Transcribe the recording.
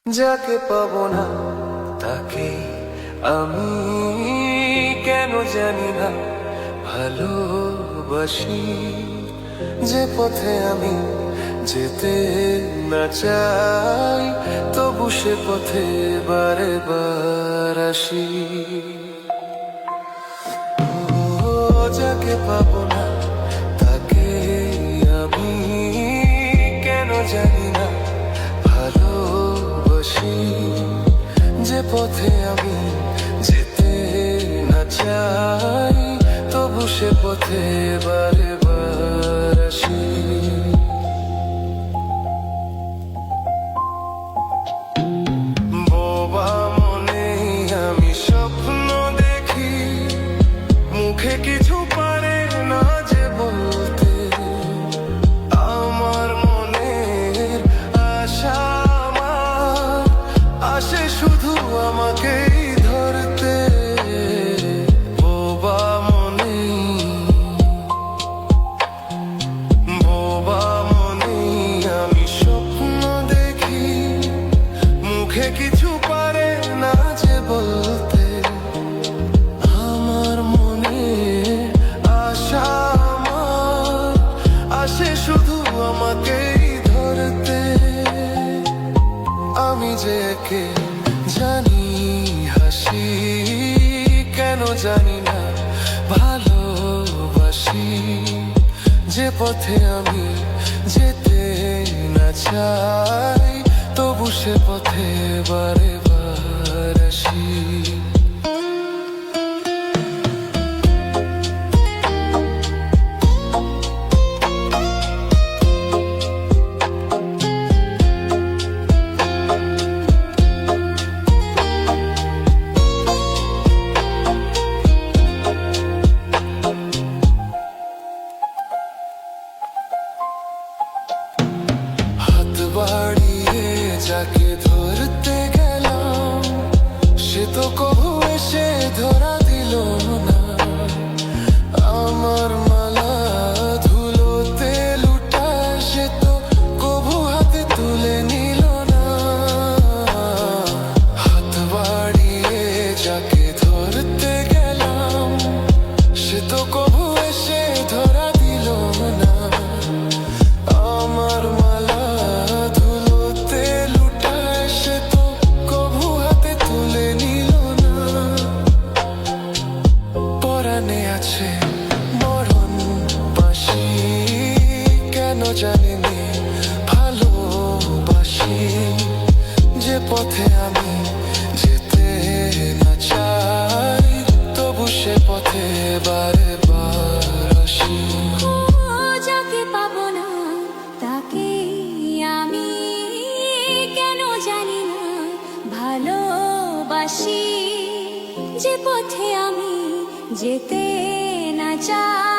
যাকে পাবো না তাকে আমি কেন জানি না ভালোবাসি। যে পথে আমি যেতে না চাই তবু সে পথে বারে বার আসি। ও যাকে পাবো না তাকে আমি কেন জানি না ভালোবাসি। যে পথে আমি যেতে না চাই তবু সে পথে বারে বার আসি। বোবা মনে আমি স্বপ্ন দেখি, মুখে কিছু পারে না যে বলতে। আমার মনের আশা আমার আসে শুধু আমাকেই ধরতে। বোবা মনে আমি স্বপ্ন দেখি, মুখে কিছু পারে না যে বলতে। আমার মনে আশা আমার আসে শুধু আমাকেই ধরতে। আমি যে একে জানি হাসি, কেন জানি না ভালোবাসি। যে পথে আমি যেতে না চাই তবু সে পথে বারে বার আসি। হাত বাড়িয়ে যাকে ধরতে গেলাম সে তো কবু এসে ধরা দিল না। আমার মালা ধুলোতে লুটা সে তো কবু হাতে তুলে নিল না। হাত বাড়িয়ে যাকে ধরতে গেলাম সে তো কবু এসে ধরা দিল না। আমার মালা ধুলোতে লুটায় সে তো কবু হাতে তুলে নিল না। পরাণে আছে মরণ বাঁশি, কেন জানিনি ভালোবাসি। যে পথে আমি যেতে না চাই তবু সে পথে বারে বার আসি। যাকে পাবো না তাকে আমি কেন জানি না ভালোবাসি। যে পথে আমি যেতে না চাই